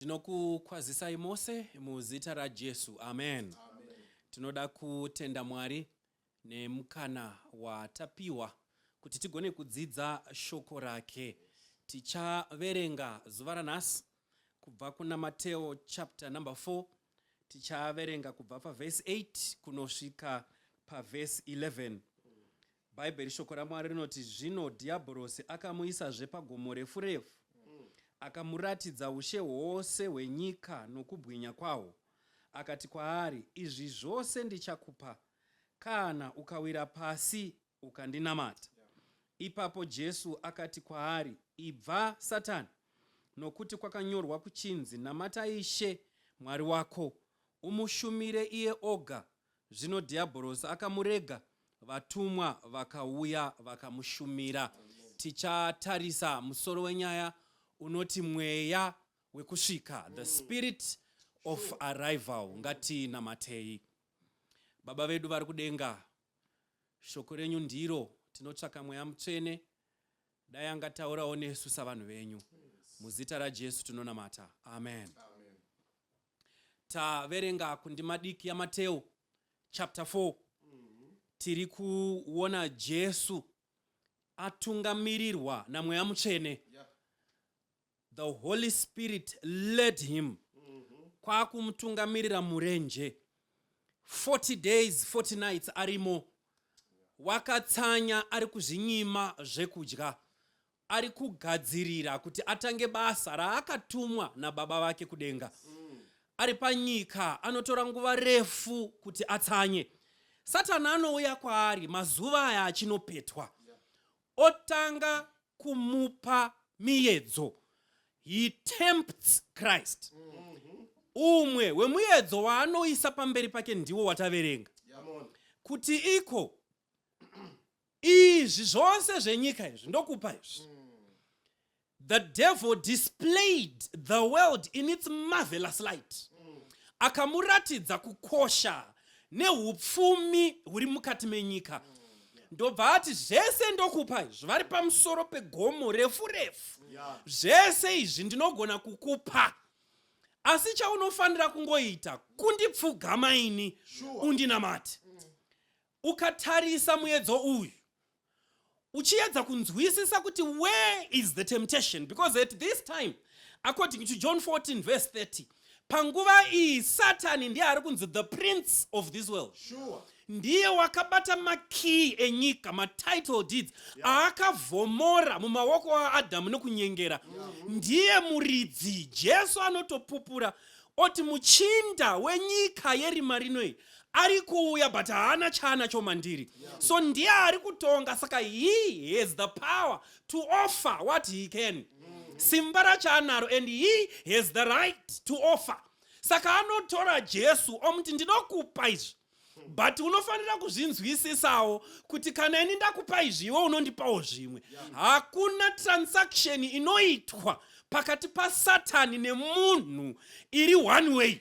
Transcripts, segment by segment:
Ndinokukwazisai mose muzita raJesu. Amen. Tinoda kutenda Mwari nemukana watapiwa kuti tigone kudzidza shoko rake. Tichaverenga zuva ranhasi kubva kuna Mateo chapter number 4. Tichaverenga kubva paverse 8 kunosvika paverse 11. Bhaibheri shoko raMwari rinoti, zvino dhiabhorosi akamuisazve pagomo refu refu, akamuratidza ushe hwose hwenyika nokubwinya kwawo. Akati kwaari, izvi zvose ndichakupa kana ukawira pasi ukandinamata. Ipapo Jesu akati kwaari, ibva Satani, nokuti kwakanyorwa kuchinzi, namata Ishe Mwari wako, umushumire iye oga. Zvino dhiabhorosi akamurega, vatumwa vakauya vakamushumira. Tichatarisa musoro wenyaya unoti mweya wekusvika, the spirit of arrival. Ngati namatei. Baba vedu vari kudenga, shoko renyu ndiro, tinotsvaka mweya mutsvene, dai angataurawo nesu savanhu venyu. Muzita raJesu tinonamata. Amen. Taverenga kundima diki ya Mateo chapter 4. Tiri kuona Jesu atungamirirwa na mweya mutsvene. The Holy Spirit led him. Kwakumutungamirira murenje. 40 days, 40 nights arimo. Wakatsanya ari kuzvinyima zvekudya. Ari kugadzirira kuti atange basa raakatumwa nababa vake kudenga. Ari panyika anotora nguva refu kuti atsanye. Satani anouya kwaari mazuva aya achinopetwa. Otanga kumupa miedzo. He tempts Christ. Umwe wemuedzo waanoisa pamberi pake ndiwo wataverenga. Kuti iko izvi zvose zvenyika izvi ndokupa izvi. The devil displayed the world in its marvelous light. Akamuratidza kukosha neupfumi huri mukati menyika. Ndobva ati zvese ndokupa izvi, vari pamusoro pegomo refu refu. Zvese izvi ndinogona kukupa. Asi chaunofanira kungoita kundipfugama ini undinamate. Ukatarisa muedzo uyu, uchiedza kunzwisisa kuti where is the temptation, because at this time, according to John 14 verse 30, panguva iyi Satani ndiye ari kunzi the prince of this world. Ndiye wakabata makey enyika, title deeds, aakavhomora mumaoko aAdamu nokunyengera. Ndiye muridzi. Jesu anotopupura oti muchinda wenyika yerima rinoi ari kuuya, but haana chaanacho mandiri. So ndiye ari kutonga, saka he has the power to offer what he can. Simba rachaanaro, and he has the right to offer. Saka anotora Jesu omuti ndinokupa izvi, but unofanira kuzvinzwisisawo kuti kana ini ndakupa izvi iwe unondipawo zvimwe. Hakuna transaction inoitwa pakati paSatani nemunhu iri one way.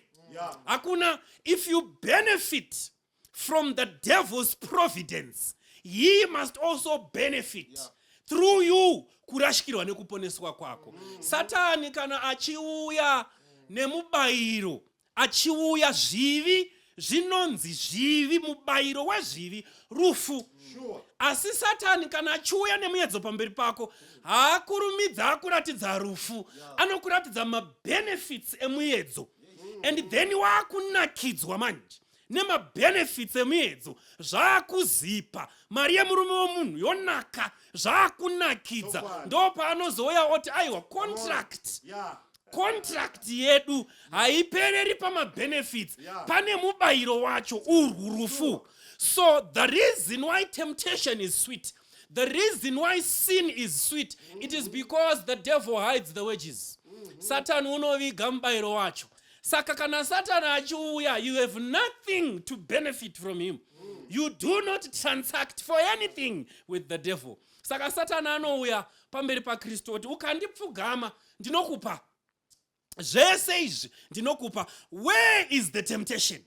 Hakuna. If you benefit from the devil's providence, he must also benefit through you kurashikirwa nekuponeswa kwako. Satani kana achiuya nemubayiro, achiuya zvivi, zvinonzi zvivi, mubayiro wezvivi rufu. Asi Satani kana achiuya nemuedzo pamberi pako, haakurumidza akuratidza rufu, anokuratidza mabenefits emuedzo. And then waakunakidzwa manje nemabenefits emuedzo, zvaakuzipa. Mari yemurume womunhu yonaka, zvaakunakidza. Ndo paanozoya oti aiwa contract yedu haipereri pamabenefits, pane mubayiro wacho urwu rufu. So the reason why temptation is sweet, the reason why sin is sweet, it is because the devil hides the wages. Satani unoviga mubayiro wacho. Saka kana Satani achiuya, you have nothing to benefit from him. You do not transact for anything with the devil. Saka Satani anouya pamberi paKristu oti ukandipfugama ndinokupa. Zvese izvi ndinokupa. Where is the temptation?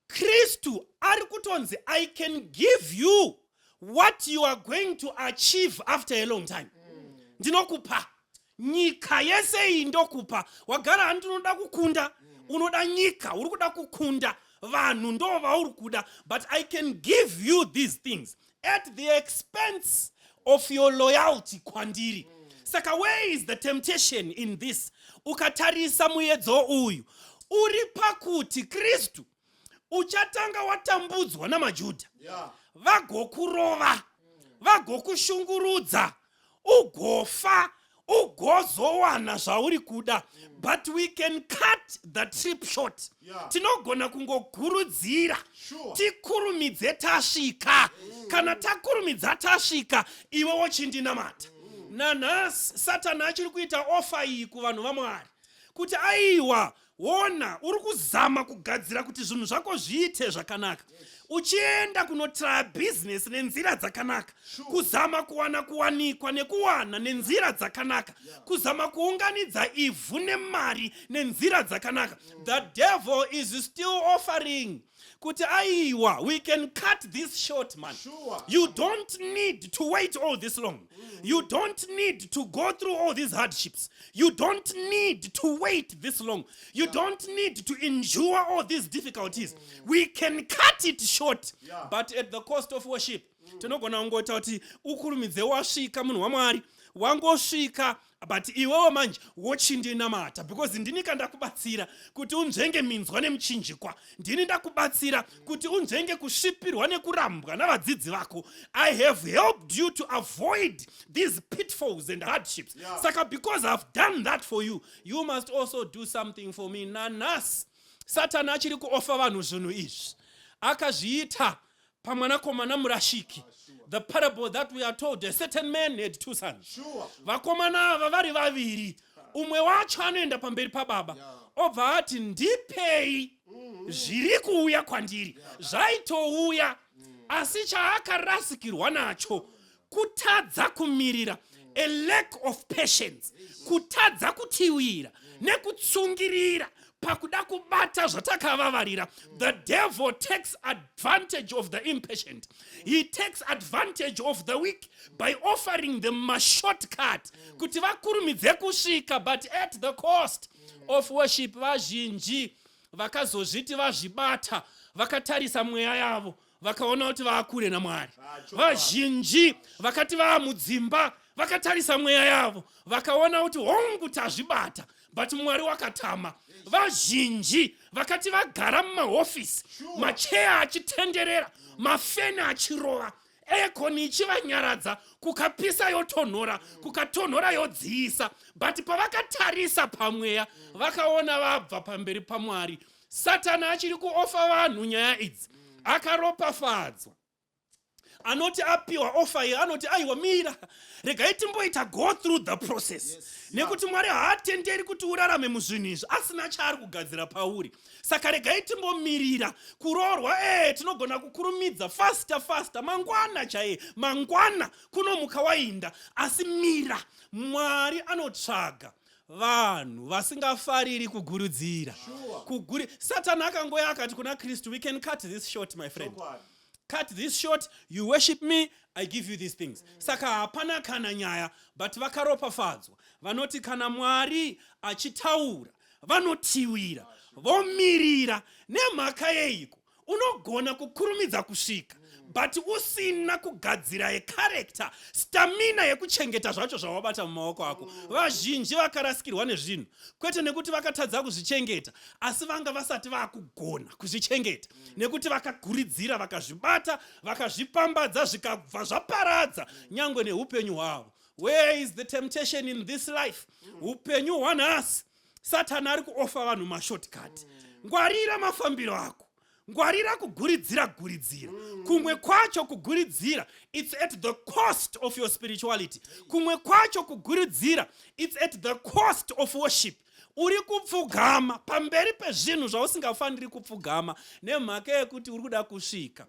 Kristu ari kutonzi, I can give you what you are going to achieve after a long time. Ndinokupa. nyika yese iyi ndokupa. Wagara hanti unoda kukunda, unoda nyika, uri kuda kukunda vanhu ndo vauri kuda, but I can give you these things at the expense of your loyalty kwandiri. Saka where is the temptation in this? Ukatarisa muedzo uyu uri pakuti Kristu uchatanga watambudzwa namaJudha, vagokurova, vagokushungurudza, ugofa, ugozowana zvauri kuda, but we can cut the trip short. Tinogona kungogurudzira, tikurumidze tasvika. Kana takurumidza tasvika, iwe wochindinamata. Nanhasi Satani achiri kuita ofa iyi kuvanhu vaMwari kuti aiwa, wona uri kuzama kugadzira kuti zvinhu zvako zviite zvakanaka, uchienda kunotraya business nenzira dzakanaka, kuzama kuwana kuwanikwa nekuwana nenzira dzakanaka, kuzama kuunganidza ivhu nemari nenzira dzakanaka. The devil is still offering kuti aiwa, we can cut this short, man. You don't need to wait all this long. You don't need to go through all these hardships. You don't need to wait this long. You don't need to endure all these difficulties. We can cut it short, but at the cost of worship. Tinogona kungota kuti ukurumidze wasvika munhu waMwari, wangosvika, but iwewo manje wochindinamata, because ndini kandakubatsira kuti unzvenge minzwa nemuchinjikwa, ndini ndakubatsira kuti unzvenge kusvipirwa nekurambwa navadzidzi vako. I have helped you to avoid these pitfalls and hardships. Saka because I've done that for you, you must also do something for me. Nanhasi Satani achiri kuofa vanhu zvinhu izvi, akazviita pamwanakomana murashiki. The parable that we are told, a certain man had two sons. Vakomana ava vari vaviri, umwe wacho anoenda pamberi pababa, obva ati ndipei zviri kuuya kwandiri. Zvaitouya, asi chaakarasikirwa nacho kutadza kumirira, a lack of patience, kutadza kutiwira nekutsungirira pakuda kubata zvatakavavarira. The devil takes advantage of the impatient. He takes advantage of the weak by offering them a shortcut kuti vakurumidze kusvika, but at the cost of worship. Vazhinji vakazozviti vazvibata, vakatarisa mweya yavo, vakaona kuti vaakure naMwari. Vazhinji vakati vaamudzimba, vakatarisa mweya yavo, vakaona kuti hongu tazvibata, but Mwari wakatama. Vazhinji vakati vagara mumahofisi, macheya achitenderera, mafeni achirova, ekoni ichivanyaradza, kukapisa yotonhora, kukatonhora yodziisa, but pavakatarisa pamweya, vakaona vabva pamberi paMwari. Satani achiri kuofa vanhu nyaya idzi, akaropafadzwa. Anoti apiwa ofa iyi, anoti aiwa mira, regai timboita go through the process. Nekuti Mwari haatenderi kuti urarame muzvinhu izvi asina chaari kugadzira pauri. Saka regai timbomirira kuroorwa, tinogona kukurumidza faster, mangwana chaiye, mangwana kunomuka wainda, asi mira. Mwari anotsvaga vanhu vasingafariri kugurudzira. Satani akangoya akati kuna Kristu, we can cut this short, my friend. Cut this short, you worship me, I give you these things. Saka hapana kana nyaya, but vakaropafadzwa. Vanoti kana Mwari achitaura, vanotiwira, vomirira, nemhaka yeiko, unogona kukurumidza kusvika, but usina kugadzira character, stamina yekuchengeta zvacho zvawabata mumaoko ako. Vazhinji vakarasikirwa nezvinhu, kwete nekuti vakatadza kuzvichengeta, asi vanga vasati vakugona kuzvichengeta, nekuti vakaguridzira, vakazvibata, vakazvipambadza, zvikabva zvaparadza nyangwe neupenyu hwavo. Where is the temptation in this life? Upenyu hwanhasi, Satani ari kuofa vanhu mashortcut. Ngwarira mafambiro ako, ngwarira kuguridzira. Kumwe kwacho kuguridzira, it's at the cost of your spirituality. Kumwe kwacho kuguridzira, it's at the cost of worship. Uri kupfugama pamberi pezvinhu zvausingafaniri kupfugama nemhaka yekuti uri kuda kusvika.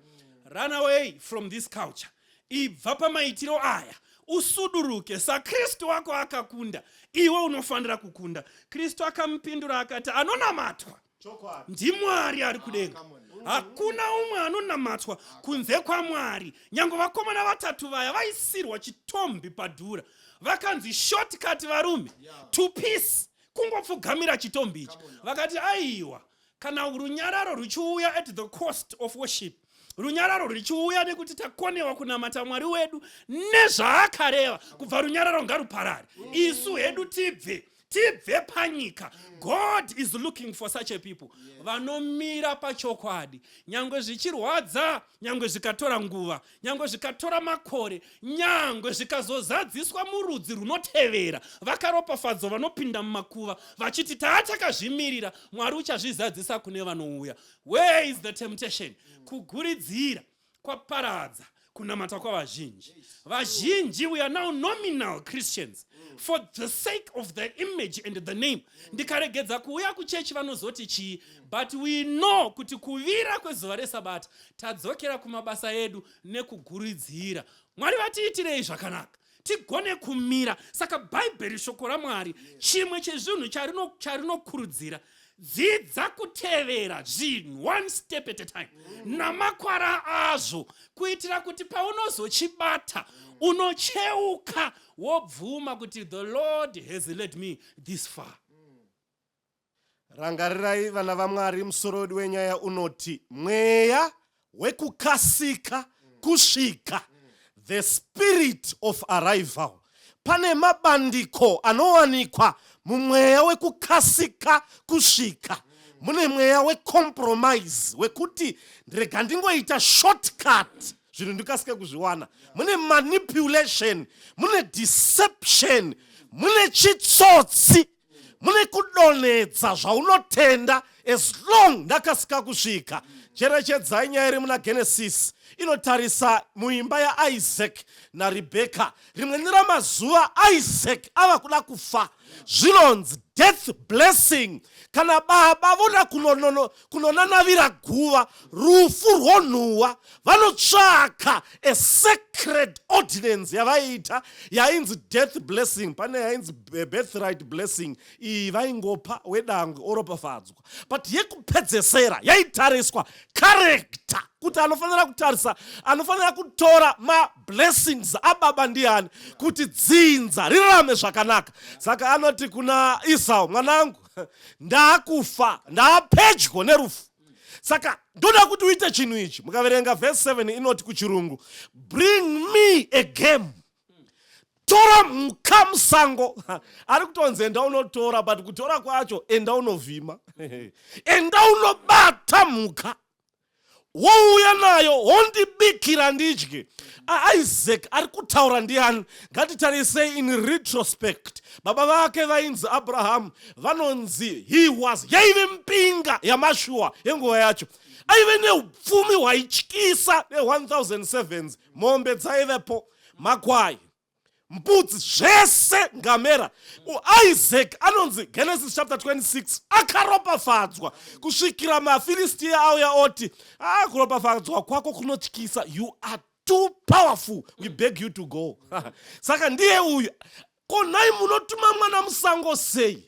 Run away from this culture. Ibva pamaitiro aya, usuduruke. Kristu wako akakunda, iwe unofanira kukunda. Kristu akamupindura akati, anonamatwa ndiMwari ari kudenga, hakuna umwe anonamatwa kunze kwaMwari. Nyange vakomana vatatu vaya vaisirwa chitombi padhura, vakanzi shortcut varume, to peace, kungopfugamira chitombi ichi. Vakati aiwa, kana runyararo ruchiuya at the cost of worship, runyararo ruchiuya nekuti takonewa kunamata Mwari wedu nezvaakareva, kubva runyararo ngaruparare, isu hedu tibve panyika. God is looking for such a people. Vanomira pachokwadi, nyangwe zvichirwadza, nyangwe zvikatora nguva, nyangwe zvikatora makore, nyangwe zvikazozadziswa murudzi runotevera, vakaropafadzwa vanopinda mumakuva vachiti taatakazvimirira, Mwari uchazvizadzisa kune vanouya. Where is the temptation? Kuguridzira kwaparadza kunamata kwavazhinji. Vazhinji, we are now nominal Christians for the sake of the image and the name. Ndikaregedza kuuya kuchechi vanozoti chii, but we know kuti kuvira kwezuva reSabata tadzokera kumabasa edu nekuguridzira. Mwari vatiitirei zvakanaka, tigone kumira. Saka Bhaibheri, shoko raMwari, chimwe chezvinhu charinokurudzira, dzidza kutevera zvinhu one step at a time, namakwara azvo, kuitira kuti paunozochibata unocheuka wobvuma kuti the Lord has led me this far. Rangarirai vana vaMwari, musoro wedu wenyaya unoti mweya wekukasika kusvika, the spirit of arrival. Pane mabandiko anowanikwa mumweya wekukasika kusvika. Mune mweya wecompromise, wekuti ndirega ndingoita shortcut zvinhu ndikasike kuzviwana. Mune manipulation, mune deception, mune chitsotsi, mune kudonedza zvaunotenda as long ndakasika kusvika. Cherechedzai nyaya iri muna Genesis inotarisa muimba yaIsaac naRebecca. Rimwe neramazuva Isaac ava kuda kufa, zvinonzi death blessing. Kana baba voda kunonanavira guva, rufu rwonhuhwa, vanotsvaka a sacred ordinance yavaita yainzi death blessing. Pane yainzi birthright blessing, iyi vaingopa wedangwe oropafadzwa. But yekupedzesera yaitariswa character, kuti anofanira kutora ma-blessings ababa ndiani kuti dzinza rirarame zvakanaka. Saka anoti kuna Esau, mwanangu, ndakufa, ndaapedyo nerufu. Saka ndoda kuti uite chinhu ichi. Mukaverenga verse 7 inoti kuchirungu, bring me a game. Tora mhuka musango. Ari kutonzi enda unotora, but kutora kwacho enda unovhima. Enda unobata mhuka, wouya nayo wondibikira ndidye. Isaac ari kutaura ndiani? Ngatitarisei in retrospect. Baba vake vainzi Abraham, vanonzi yaive mpinga yaMashua yenguva yacho. Aive neupfumi hwaityisa ne1007, mombe dzaivepo, makwai, mbudzi zvese, ngamera. Isaac anonzi Genesis chapter 26 akaropafadzwa kusvikira maFilistia auya oti, kuropafadzwa kwako kunotyisa, you are too powerful, we beg you to go. Saka ndiye uyu. Konai munotuma mwana musango sei?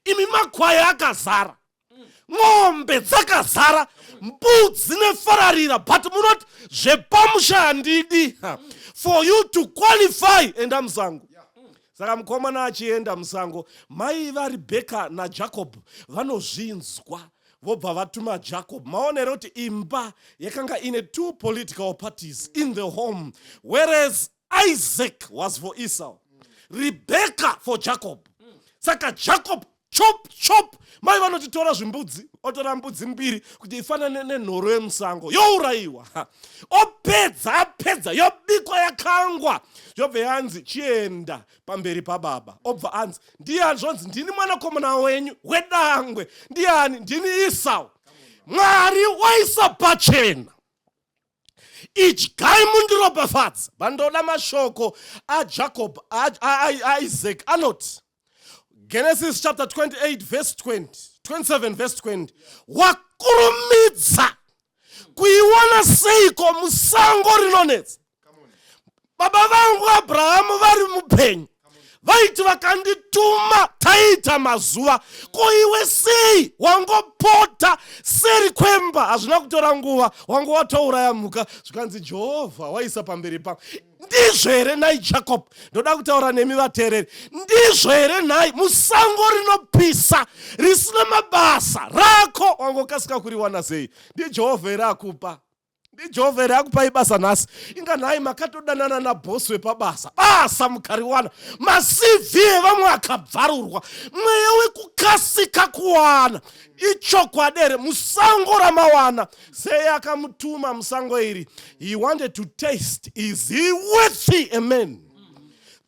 Imi makwai akazara, ng'ombe dzakazara, mbudzi nefararira, but munoti zvepamusha handidi. For you to qualify, enda musango. Saka mukomana achienda musango, mai vaRebecca naJacob vanozvinzwa, vobva vatuma Jacob. Maonero kuti imba yakanga ine two political parties in the home, whereas Isaac was for Esau, Rebecca for Jacob. Saka Jacob chop mai vanotitora zvimbudzi, otora mbudzi mbiri kuti ifanane nenhoro yemusango, youraiwa, apedza yobikwa yakangwa, yobva yanzi chienda pamberi pababa. Obva anzi ndiani zvonzi ndini mwanakomana wenyu wedangwe, ndiani? Ndini Esau. Mwari waisa pachena, idyai mundiropafadza. Vandoda mashoko aJacob, Isaac anoti Genesis chapter 28 verse 27 verse 20, wakurumidza kuiwana seiko musango rinonetsa. Baba vangu Abrahamu vari mupenyu, vaiti vakandituma taita mazuva ko iwe sei wangopota seri kwemba hazvina kutora nguva wangu watouraya mhuka zvikanzi Jehovha waisa pamberi pangu. Ndizvo here nhai Jacob, ndoda kutaura nemi vateereri, ndizvo here nhai musango rinopisa risina mabasa rako wangokasika kuriwana sei? NdiJehovha here akupa? NdiJehovha here akupa ibasa nhasi? Inga nhai makatodanana nabhosi wepabasa, basa mukariwana, maCV evamwe akabvarurwa, mweya wekukasika kuwana. Ichokwadi here musango ramawana. Sei akamutuma musango iri? He wanted to taste, is he worthy a man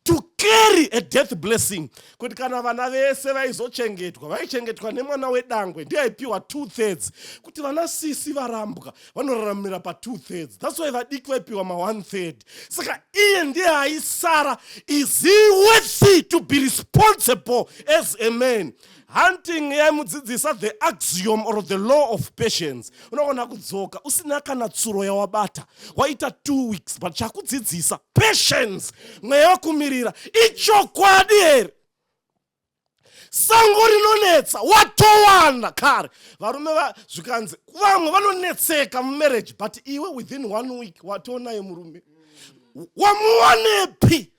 to carry a death blessing? Kuti kana vana vese vaichengetwa nemwana wedangwe ndiaipiwa 2/3, kuti vana sisi varambwa vanoraramira pa 2/3. That's why vadiki vaipiwa ma 1/3. Saka iye ndiye aisara. Is he worthy to be responsible as a man? Hunting yamudzidzisa the axiom or the law of patience. Unoona kudzoka usina kana tsuro yawabata waita 2 weeks, but chakudzidzisa patience, mweya wekumirira. Ichokwadi here sango rinonetsa watowana kare. Varume zvikanzi vamwe vanonetseka mumarriage, but iwe within 1 week watonaye murume. Wamuwanepi?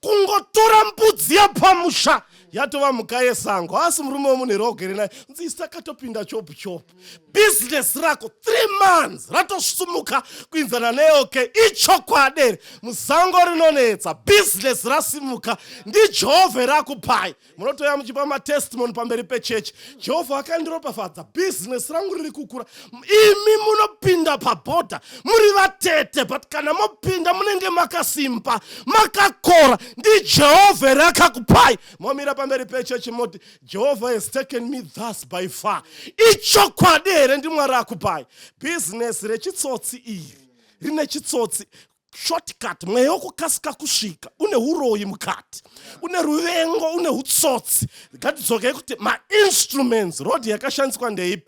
Kungotora mbudzi yapamusha yatova mhuka yesango, asi murume womune rogere naye nzisa katopinda chopu chopu. Business rako 3 months ratosumuka kuinzana neyoke. Ichokwadi musango rinonetsa, business rasimuka, ndiJehovha rakupai. Munotoya muchipa matestimony pamberi pechechi, Jehovha akandiropafadza, business rangu riri kukura. Imi munopinda pabhodha muri vatete, but kana mopinda munenge makasimba makakora, ndiJehovha rakakupai. Momira pamberi pechechi moti, Jehovah has taken me thus by far. Ichokwadi here ndimwari akupai. Business rechitsotsi iri rine chitsotsi, shortcut, mweya wekukasika kusvika, une uroyi mukati, une ruvengo, une utsotsi. Ngatidzoke kuti ma-instruments rodi yakashandiswa ndeipi?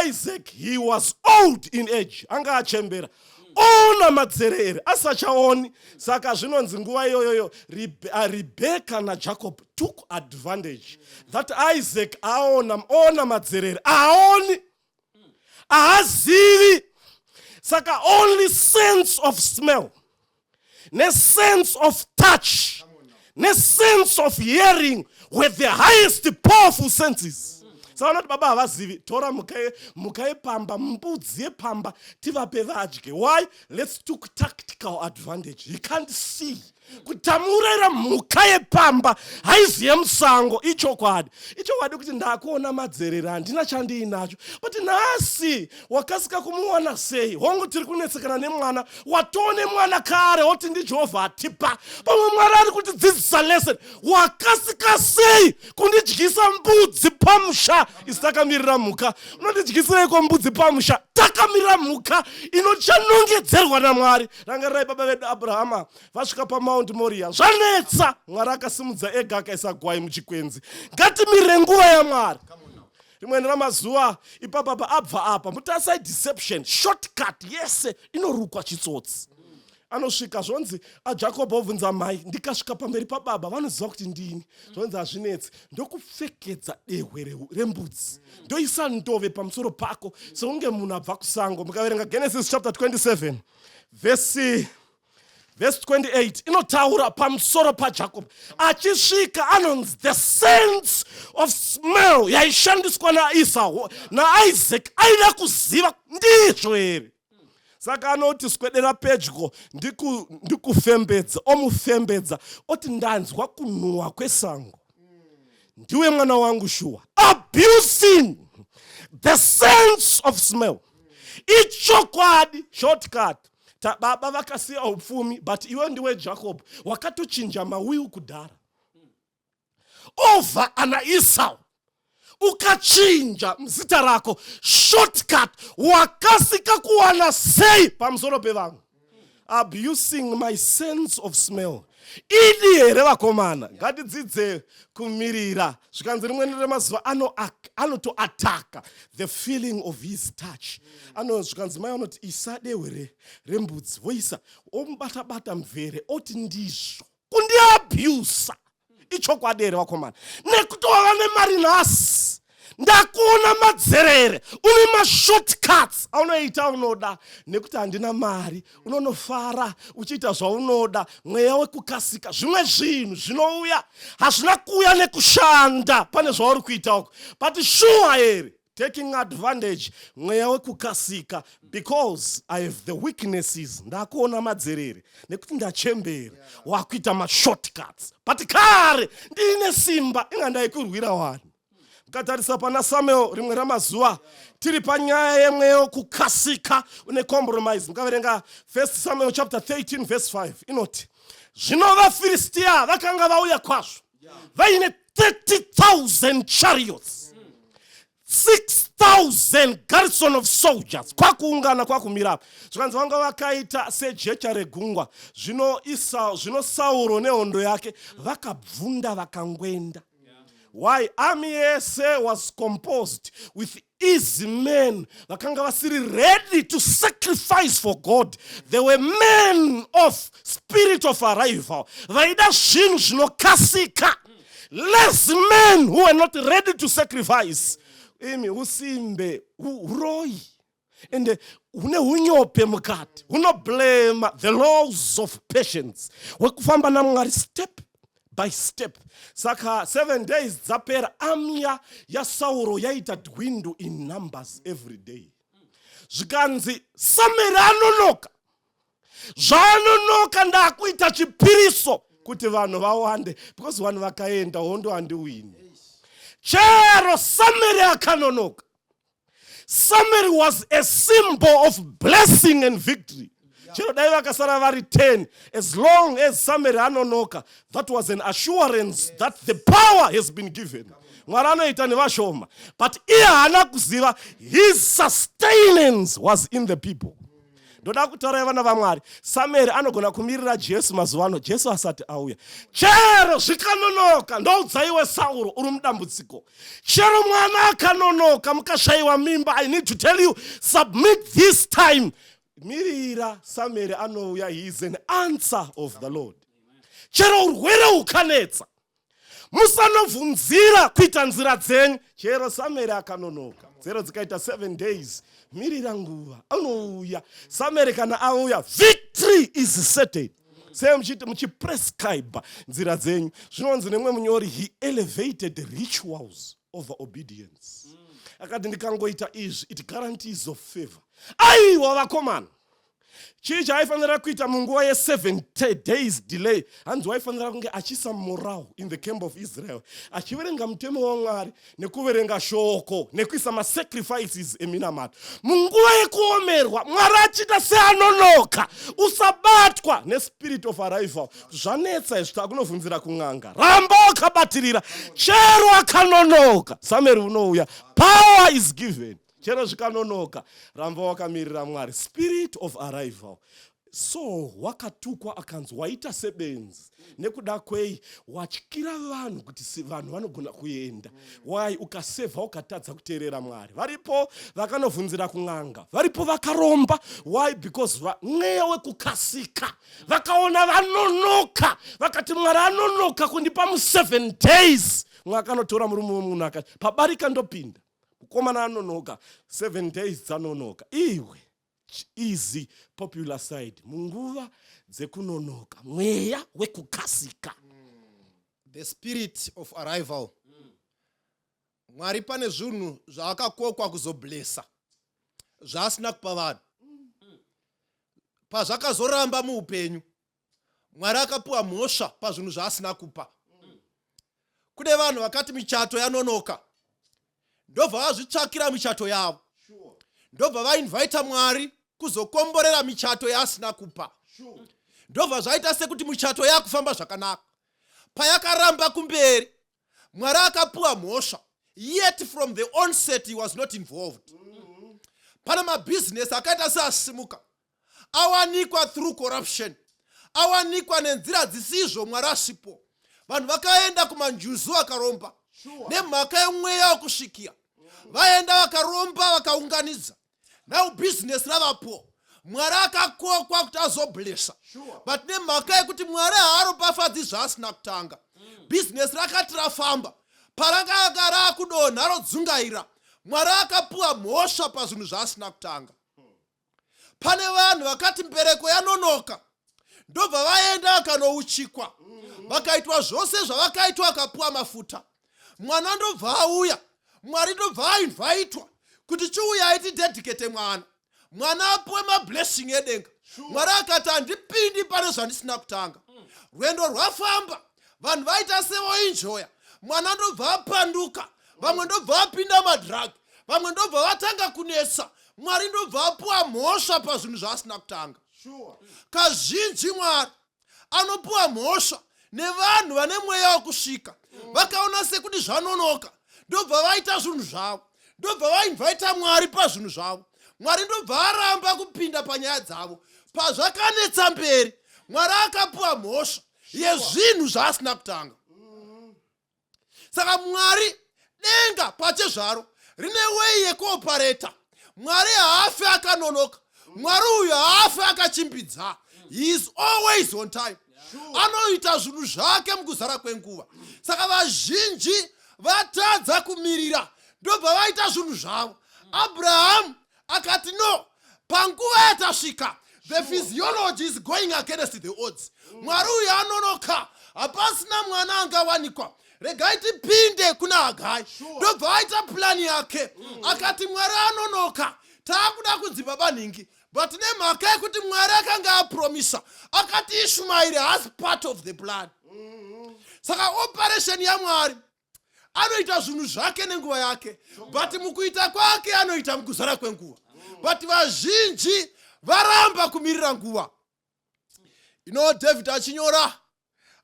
Isaac, he was old in age, anga achembera, ona madzerere asachaoni. Saka zvinonzi nguva iyoyoyo Rebecca naJacob took advantage that Isaac ona madzerere, aoni, ahazivi. Saka only sense of smell, ne sense of touch, ne sense of hearing were the highest powerful senses. Savanoti baba havazivi, tora mhuka yepamba, mbudzi yepamba, tivape vadye. Why? Let's take tactical advantage. You can't see. Kutamurira mhuka yepamba haiziye musango. Ichokwadi kuti ndakuona madzerere handina chandiinacho, but nhasi wakasika kumuwana sei? Hongu tiri kunetsekana nemwana, watone mwana kare woti ndiJehovha atipa. Pamwe Mwari ari kutidzidzisa lesson, wakasika sei kundidyisa mbudzi pamusha isitakamirira mhuka? Unondidyisireiko mbudzi pamusha? Takamirira mhuka inochanongedzerwa naMwari. Rangarirai baba vedu Abrahama vasvika paMount Moriah, zvanetsa, Mwari akasimudza ega akaisa gwai muchikwenzi. Ngatimire nguva yaMwari. Rimweni ramazuva ipapa abva apa, mutasai deception, shortcut yese inorukwa chitsotsi. Anosvika zvonzi aJacob obvunza mai, ndikasvika pamberi pababa vanoziva kuti ndini. Zvonzi hazvinetsi, ndokupfekedza dehwe rembudzi, ndoisa ndove pamusoro pako seunge munhu abva kusango. Mukaverenga Genesis chapter 27 verse 28 inotaura pamusoro paJacob. Achisvika anonzi the sense of smell yaishandiswa naEsau naIsaac aida kuziva ndizvo here. Saka anoti swedera pedyo ndikufembedza, omufembedza oti ndanzwa kunhuhwa kwesango, ndiwe mwana wangu shuwa. Abusing the sense of smell. Ichokwadi, shortcut. Baba vakasiya upfumi, but iwe ndiwe Jacob wakatochinja mawiu kudhara. Over ana Esau ukachinja mzita rako, shortcut, wakasika kuwana sei pamusoro pevangu. Abusing my sense of smell. Idi here vakomana, ngatidzidze kumirira. Zvikanzi rimwe remazuva anotoataka the feeling of his touch. Zvikanzi mai anoti isa dehwe rembudzi voisa omubata-bata mvere oti ndizvo kundiabusa. ichokwadi here vakomana. Nekuti wava nemari nhasi, ndakuona madzerere, une mashortcuts aunoita unoda, nekuti handina mari, unonofara uchiita zvaunoda. Mweya wekukasika, zvimwe zvinhu zvinouya hazvina kuuya nekushanda pane zvauri kuita uko, but sure here taking advantage. Mweya wekukasika, because I have the weaknesses, ndakuona madzerere nekuti ndachembera, wakuita mashortcuts, but kare ndine simba ingandai kurwira vanhu. Mukatarisa pana Samuel rimwe ramazuva tiri panyaya yemweya wekukasika une compromise. Mukaverenga 1 Samuel chapter 13 verse 5 inoti, zvino vaFilistia vakanga vauya kwazvo vaine 30,000 chariots, 6,000 garrison of soldiers. Kwakuungana kwakumirapo zvikanzi vanga vakaita sejecha regungwa. Zvino Sauro nehondo yake vakabvunda vakangwenda. Why? Army yese was composed with easy men. Vakanga vasiri ready to sacrifice for God. They were men of spirit of arrival. Vaida zvinhu zvinokasika. Less men who were not ready to sacrifice. Imi usimbe uroi. And une hunyope mukati. Uno blame the laws of patience. Wakufamba na Mwari step by step. Saka 7 days zapera, amya ya Sauro yaita dwindle in numbers every day. Zvikanzi Samuel anonoka. Zvanonoka ndakuita chipiriso kuti vanhu vawande, because vanhu vakaenda hondo handiwini. Chero Samuel akanonoka. Samuel was a symbol of blessing and victory. Chero dai vakasara vari 10, as long as Samuel anonoka, that was an assurance that the power has been given. Mwari anoita nevashoma, but iye haana kuziva his sustenance was in the people. Ndoda kutaura vana vaMwari, Samuel anogona kumirira Jesu mazuvano, Jesu asati auya. Chero zvikanonoka, ndoudzaiwe Sauro uri mudambudziko. Chero mwana akanonoka, mukashaiwa mimba, I need to tell you, submit this time. Mirira Samuel anouya, he is an answer of the Lord. Chero urwere ukanetsa, musanobvunzira kuita nzira dzenyu. Chero Samuel akanonoka, zero dzikaita 7 days, mirira nguva anouya. Samuel kana auya, victory is certain. Same muchiprescribe nzira dzenyu. Zvinonzi nemwe munyori, he elevated rituals over obedience. Akati ndikangoita izvi, it guarantees of favor. Aiwa vakomana, chii chaaifanira kuita munguva ye7 days delay, hanzi waifanira kunge achisa morale in the camp of Israel, achiverenga mutemo waMwari nekuverenga shoko nekuisa masacrifices eminamato. Munguva yekuomerwa Mwari achita seanonoka, usabatwa nespirit of arrival. Zvanetsa izvi takunovhunzira kun'anga, ramba wakabatirira. Chero akanonoka, Samuel unouya, power is given. Chero zvikanonoka, ramba wakamirira Mwari, spirit of arrival. So wakatukwa akanzi waita sebenzi, nekuda kwei watyira vanhu kuti vanhu vanogona kuenda. Why? Ukasevha ukatadza kuteerera Mwari. Varipo vakanovhunzira kun'anga, varipo vakaromba. Why? Because mweya wekukasika vakaona vanonoka, vakati Mwari anonoka kundipa mu7 days. Mwakanotora murume wemunhu akati pabarika ndopinda. Mukomana anonoka, 7 days dzanonoka. Iwe easy popular side, munguva dzekunonoka, mweya wekukasika. The spirit of arrival. Mwari pane zvinhu zvaakakokwa kuzoblessa, zvaasina kupa vanhu. Pazvakazoramba muupenyu, Mwari akapuwa mhosva pazvinhu zvaasina kupa. Kune vanhu vakati michato yanonoka, ndobva vazvitsvakira michato yavo, ndobva vainvita Mwari kuzokomborera michato yaasina kupa. Ndobva zvaita sekuti michato yakufamba zvakanaka. Payakaramba kumberi, Mwari akapuwa mhosva, yet from the onset he was not involved. Pana mabusiness akaita seasimuka, awanikwa through corruption, awanikwa nenzira dzisizvo Mwari asipo. Vanhu vakaenda kumanjuzu vakaromba, nemhaka yemweya wekusvikira. Vaenda vakaromba vakaunganidza. Now business ravapo, Mwari akakokwa kuti azoblessa. But nemhaka yekuti Mwari haaropafadzi zvaasina kutanga, Business rakati rafamba. Paranga rakudonha rodzungaira. Mwari akapuwa mhosva pazvinhu zvaasina kutanga. Pane vanhu vakati mbereko yanonoka. Ndobva vaenda vakanouchikwa. Vakaitwa zvose zvavakaitwa akapuwa mafuta. Mwana ndobva auya. Mwari ndobva ainvaitwa kuti chiuyai tidedicate mwana. Mwana apuwe mablessing edenga. Mwari akati handipindi pane zvandisina kutanga. Rwendo rwafamba. Vanhu vaita sevoinjoya. Mwana ndobva apanduka. Vamwe ndobva vapinda madrug. Vamwe ndobva vatanga kunetsa. Mwari ndobva apuwa mhosva pazvinhu zvaasina kutanga. Kazhinji Mwari anopuwa mhosva nevanhu vane mweya wekusvika. Vakaona sekuti zvanonoka. Ndobva vaita zvinhu zvavo. Ndobva vainvaita Mwari pazvinhu zvavo. Mwari ndobva aramba kupinda panyaya dzavo. Pazvakanetsa mberi, Mwari akapuwa mhosva yezvinhu zvaasina kutanga. Saka Mwari denga pachezvaro rine way yekuopareta. Mwari haafi akanonoka. Mwari uyu haafi akachimbidza. He is always on time. Anoita zvinhu zvake mukuzara kwenguva. Saka vazhinji vatadza kumirira. Ndobva vaita zvinhu zvavo. Abraham akati no, panguva yatasvika. The physiology is going against the odds. Mwari uyu anonoka. Hapasina mwana angawanikwa. Regai tipinde kuna Hagai. Ndobva vaita plani yake. Akati Mwari anonoka. Taakuda kudzibaba ningi. But nemhaka yekuti Mwari akanga apromisa. Akati Ishmael has part of the blood. Saka operation yaMwari anoita zvinhu zvake nenguva yake. But mukuita kwake anoita mukuzara kwenguva. But vazhinji varamba kumirira nguva. David achinyora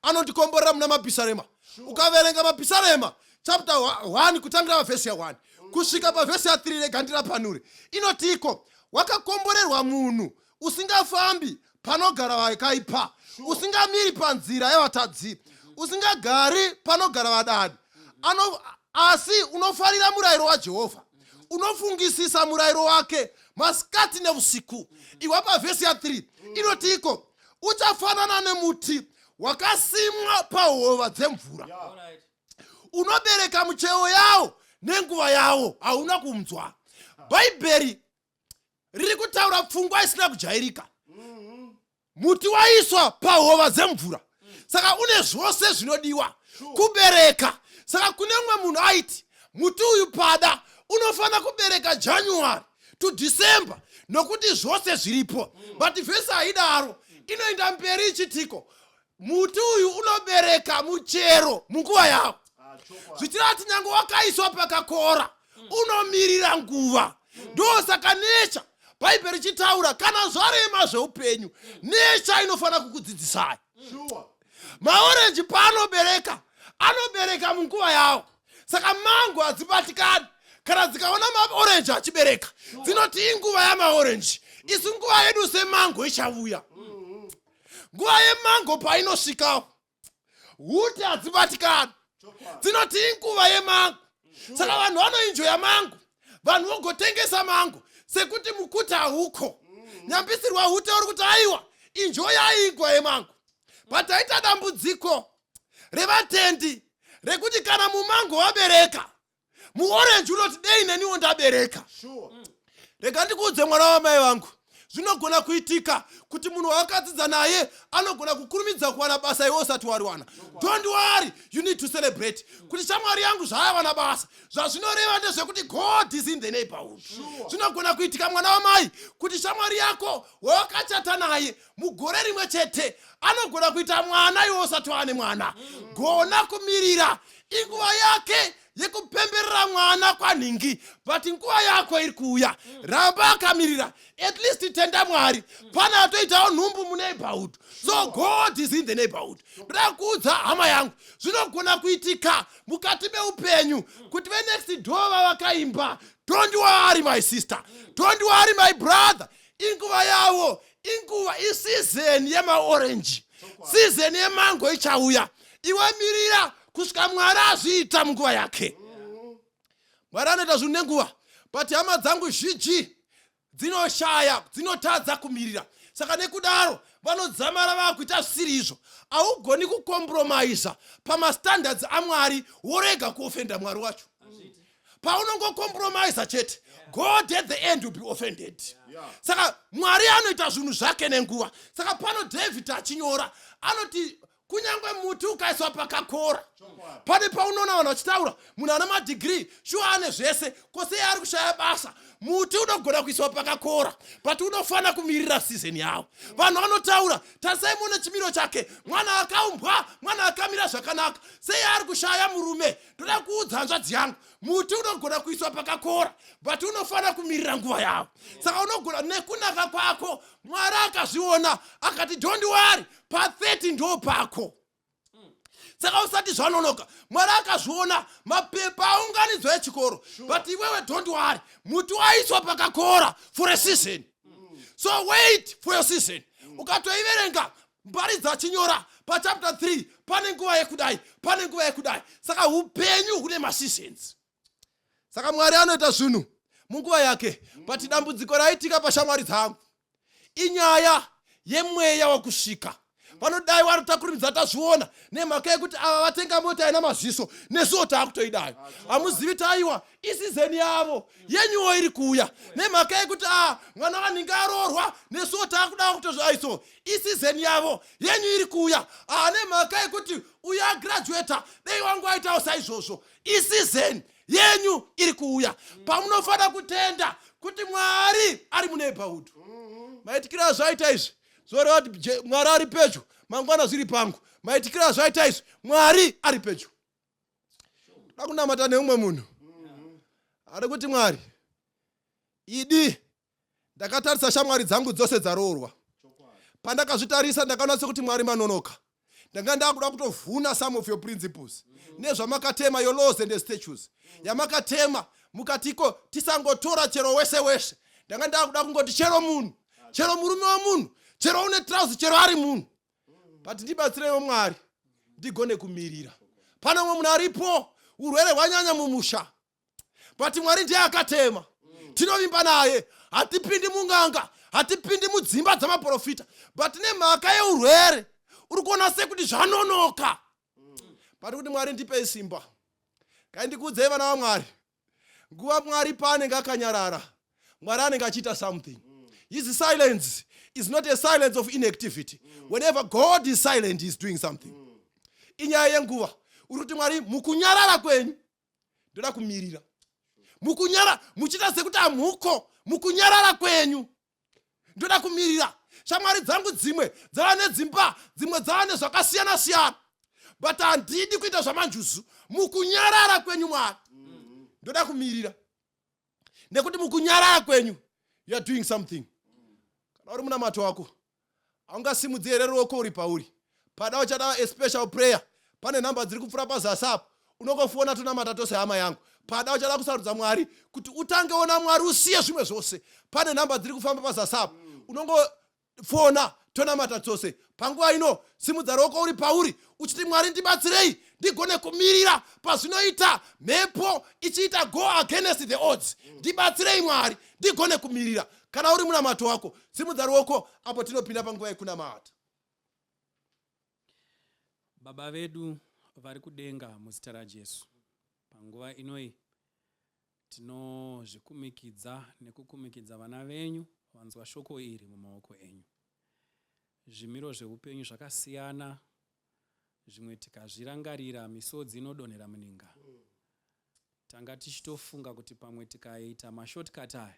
anotikomborera muna mapisarema. Ukaverenga mapisarema chapter 1 kutangira verse ya 1 kusvika paverse ya 3 regandira panure. Inotiko wakakomborerwa munhu usingafambi panogara vakaipa, usingamiri panzira yevatadzi, usingagari panogara vadadi. Asi unofarira murayiro waJehovha, unofungisisa murayiro wake masikati neusiku. Iwa paverse ya 3 inotiko uchafanana nemuti wakasimwa pahova dzemvura. Unobereka muchero yawo nenguva yawo, hauna kumdzwa. Bhaibheri riri kutaura pfungwa isina kujairika. Muti waiswa pahova dzemvura. Saka une zvose zvinodiwa kubereka. Saka kune mumwe munhu aiti muti uyu pada unofana kubereka January to December nokuti zvose zviripo. But vhesi haidaro, inoenda mberi ichitiko muti uyu unobereka muchero munguva yawo. Zvichirati nyange wakaiswa pakakora unomirira nguva. Ndosaka necha Bhaibheri chitaura kana zvarema zveupenyu, necha inofana kukudzidzisai. Maorenji paanobereka, anobereka munguva yawo. Saka mango hadzibatikani kana dzikaona maorenji achibereka. Dzinoti inguva yamaorenji. Isi nguva yedu semango ichauya. Nguva yemango painosvikawo, huti hadzibatikani. Dzinoti inguva yemango. Saka vanhu vanoenjoya mango. Vanhu vogotengesa mango sekuti mukuta hauko. Nyambisirwa hute uri kuti aiwa enjoyai nguva yemango. But taita dambudziko revatendi rekuti kana mumango wabereka, muorenji unoti dei neniwo ndabereka. Rega ndikuudze mwana wamai vangu, zvinogona kuitika kuti munhu wakadzidza naye anogona kukurumidza kuwana basa iwe usati wariwana. Don't worry, you need to celebrate. Kuti shamwari yangu zvaawana basa, zvazvinoreva ndezvekuti God is in the neighborhood. Zvinogona kuitika mwana wamai kuti shamwari yako wakachata naye mugore rimwe chete anogona kuita mwana iwe usati wane mwana. Gona kumirira inguva yake yekupemberera mwana kwaningi, but nguva yako iri kuuya. Ramba akamirira, at least tenda Mwari pana atoitawo nhumbu muneighborhood. So God is in the neighborhood. Ndakuudza hama yangu, zvinogona kuitika mukati meupenyu kuti next door vakaimba. Don't worry my sister, don't worry my brother. Inguva yawo, inguva isizeni yemaorenji, season yemango ichauya. Iwe mirira kusvika Mwari azviita munguva yake. Mwari anoita zvinhu nenguva, but hama dzangu zhinji dzinoshaya, dzinotadza kumirira. Saka nekudaro vanodzamara vakuita zvisiri izvo. Haugoni kukompromisa pamastandards aMwari worega kuofenda Mwari wacho. Paunongokompromisa chete, God at the end will be offended. Saka Mwari anoita zvinhu zvake nenguva. Saka pano David achinyora anoti kunyangwe muti ukaiswa pakakora, pane paunoona vanhu vachitaura munhu ana madegree shuwa ane zvese kwose ari kushaya basa, muti unogona kuiswa pakakora, but unofana kumirira season yavo. Vanhu vanotaura tarisai muone chimiro chake, mwana akaumbwa, mwana akamira zvakanaka, sei ari kushaya murume. Ndoda kuudza hanzvadzi yangu, muti unogona kuiswa pakakora, but unofana kumirira nguva yavo. Saka unogona nekunaka kwako Mwari akazviona akati don't worry, pa30 ndo pako. Saka usati zvanonoka, Mwari akazviona mapepa aunganidzwa echikoro, but iwewe don't worry, muti waiswa pakakora for a season. So wait for your season. Ukatoiverenga mbari dzachinyora pachapter 3 pane nguva yekudai, pane nguva yekudai. Saka upenyu hune maseasons. Saka Mwari anoita zvinhu munguva yake. But dambudziko raitika pashamwari dzangu inyaya yemweya wekusvika. Vanodai varitakurimidza tazviona nemhaka yekuti ava vatenga mota ina maziso nesuwo taakutoidai. Hamuzivi taiwa isizeni yavo yenyuwo iri kuuya nemhaka yekuti mwana wanhinge aroorwa nesuwo taakuda kutozvaiso isizeni yavo yenyu iri kuuya. Nemhaka yekuti uyo agraduata dei wangu aitawo saizvozvo isizeni yenyu iri kuuya. Pamunofana kutenda kuti Mwari ari muneighborhood. Maitikira zvaita izvi zoreva kuti Mwari ari pedyo, mangwana zviri pangu. Maitikira zvaita izvi Mwari ari pedyo. Toda kunamata neumwe munhu ari kuti Mwari idi ndakatarisa shamwari dzangu dzose dzaroorwa. Pandakazvitarisa ndakaona sekuti Mwari manonoka. Ndanga ndakuda kutovhuna some of your principles nezvamakatema your laws and the statutes yamakatema mukatiko tisangotora chero wese wese. Ndanga ndakuda kungoti chero munhu, chero murume wamunhu, chero une trouser, chero ari munhu. But ndibatsirewo Mwari ndigone kumirira. Pane umwe munhu aripo urwere hwanyanya mumusha, but Mwari ndiye akatema. Tinovimba naye, hatipindi munganga, hatipindi mudzimba dzamaprofita, but nemhaka yeurwere uri kuona sekuti zvanonoka. Pari kuti Mwari ndipe simba. Ngaindikuudzei vana vaMwari, nguva Mwari paanenge akanyarara, Mwari anenge achiita something. His silence is not a silence of inactivity. Whenever God is silent, he is doing something. Inyaya yenguva uri kuti Mwari mukunyarara kwenyu ndoda kumirira. Mukunyara muchita sekuti amuko, mukunyarara kwenyu ndoda kumirira. Shamwari dzangu dzimwe dzava nedzimba, dzimwe dzava nezvakasiyana siyana, but handidi kuita zvamanjusu. Mukunyarara kwenyu Mwari ndoda kumirira, nekuti mukunyarara kwenyu you are doing something. Kana uri munamato wako haungasimudzi here ruoko uri pauri, pada uchada a special prayer, pane nhamba dziri kupfuura pazasap, unongofona tonamata tose hama yangu. Pada uchada kusarudza Mwari kuti utange ona Mwari usiye zvimwe zvose, pane nhamba dziri kufamba pazasap, unongofona tonamata tose. Panguva ino simudza ruoko uri pauri uchiti Mwari ndibatsirei ndigone kumirira pazvinoita mhepo ichiita go against the odds. Ndibatsirei Mwari ndigone kumirira. Kana uri munamato wako simudza ruoko apo tinopinda panguva yekunamata. Baba vedu vari kudenga muzita raJesu, panguva inoi tinozvikumikidza nekukumikidza vana venyu vanzwa shoko iri mumaoko enyu. Zvimiro zveupenyu zvakasiyana, zvimwe tikazvirangarira misodzi inodonhera muninga. Tanga tichitofunga kuti pamwe tikaita mashortcut aya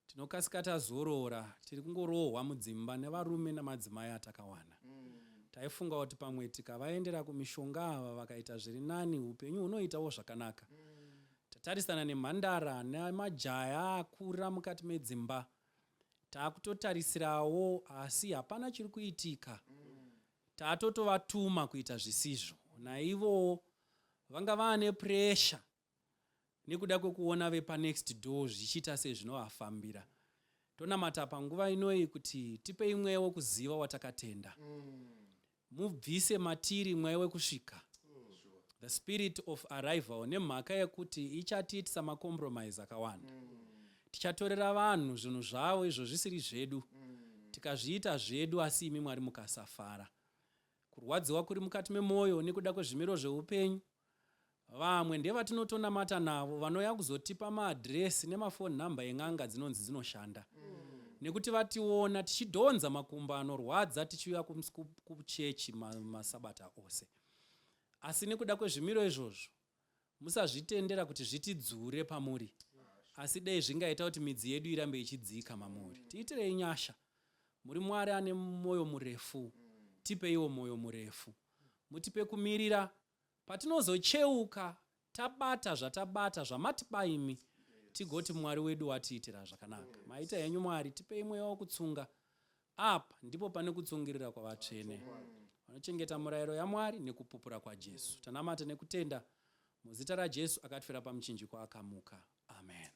tinokasika tazorora, tiri kungorohwa mudzimba nevarume namadzimai atakawana. Taifunga kuti pamwe tikavaendera kumishonga ava vakaita zviri nani, upenyu hunoitawo zvakanaka. Tatarisana nemhandara nemajaya akura mukati medzimba, taakutotarisirawo asi hapana chiri kuitika. Taatotovatuma kuita zvisizvo, naivo vanga vane pressure nekuda kwekuona vepa next door zvichiita sezvinovafambira. Tonamata panguva inoi kuti tipei mweya wekuziva watakatenda. Mubvise matiri mweya wekusvika, the spirit of arrival, nemhaka yekuti ichatiitisa macompromise akawanda. Tichatorera vanhu zvinhu zvavo izvo zvisiri zvedu, tikazviita zvedu asi imi Mwari mukasafara. Kurwadziwa kuri mukati memwoyo nekuda kwezvimiro zveupenyu. Vamwe ndevatonotonamata navo vanouya kuzotipa maadhiresi nemafoni namba eng'anga dzinonzi dzinoshanda. Nekuti vationa tichidhonza makumbo anorwadza tichiuya kuchechi masabata ose. Asi nekuda kwezvimiro izvozvo musazvitendera kuti zvitidzure pamuri. Asi dai zvingaita kuti midzi yedu irambe ichidzika mamuri. Tiitirei nyasha. Muri Mwari ane moyo murefu. Tipeiwo moyo murefu. Mutipe kumirira patinozocheuka tabata zvatabata zvamatiba imi. Tigoti Mwari wedu watiitira zvakanaka. Maita henyu Mwari, tipei mweya wokutsunga. Apa ndipo pane kutsungirira kwavatsvene. Vanochengeta murayiro yaMwari nekupupura kwaJesu. Tanamata nekutenda muzita raJesu akatifira pamuchinjikwa akamuka. Amen.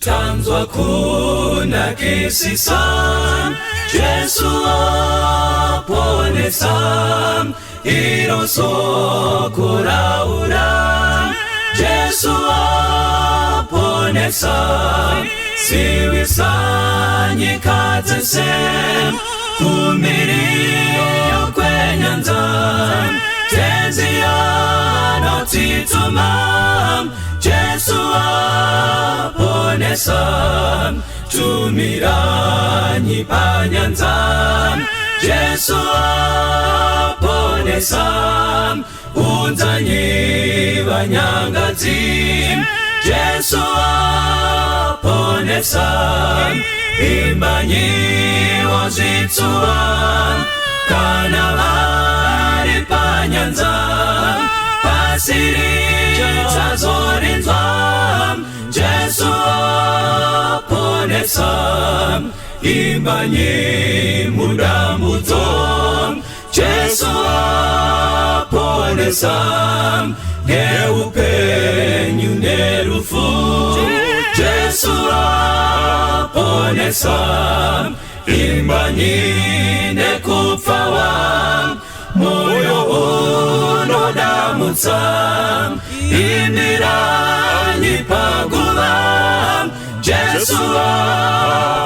Tanzwa kunakisisa, Jesu aponesa, iro soko raura, Jesu aponesa, siwisa nyika dzese, kumirio kwenyanza, tenzi anotituma, Jesu aponesa, tumiranyi panyanza, Jesu aponesa, unzanyi vanyangadzi, Jesu aponesa, imbanyi wozvitsuwa, kana vari panyanza, pasiri chazorinzwa, Jesu aponesa, imbanyi mudambudzo, Jesu aponesa, neupenyu nerufu, Jesu aponesa, imbanyi nekupfawa, moyo unodamutsa, imiranyi paguva, Jesu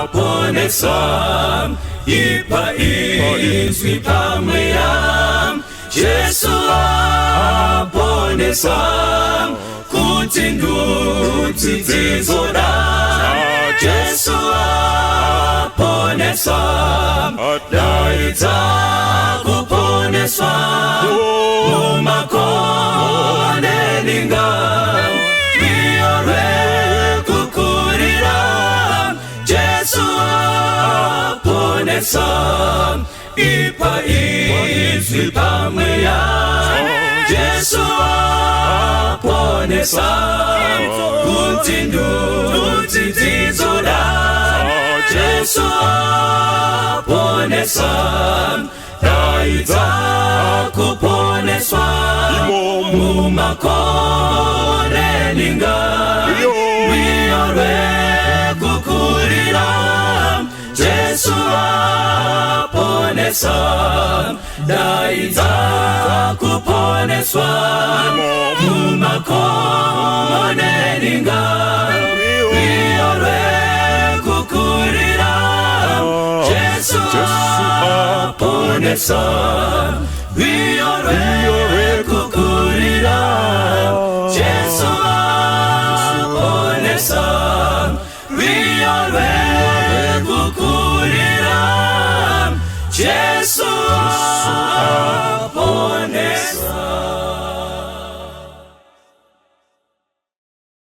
aponesa, ipa izwi pamweya, Jesu aponesa, kuti ndudzi dzizoda, Jesu aponesa, daidza kuponeswa, mumakonde linga, rwiyo rwekukurira, Jesu aponesa, ipa izwi pamweya, Jesu aponesa, kuti ndudzi dzizoda, Jesu aponesa, daidza kuponeswa, mumakore linga, rwiyo rwekukurira, Jesu aponesa, daidza kuponeswa, mumakore linga, rwiyo rwekukurira, Jesu aponesa, rwiyo rwekukurira, Jesu aponesa, rwiyo rwekukurira, Jesu aponesa.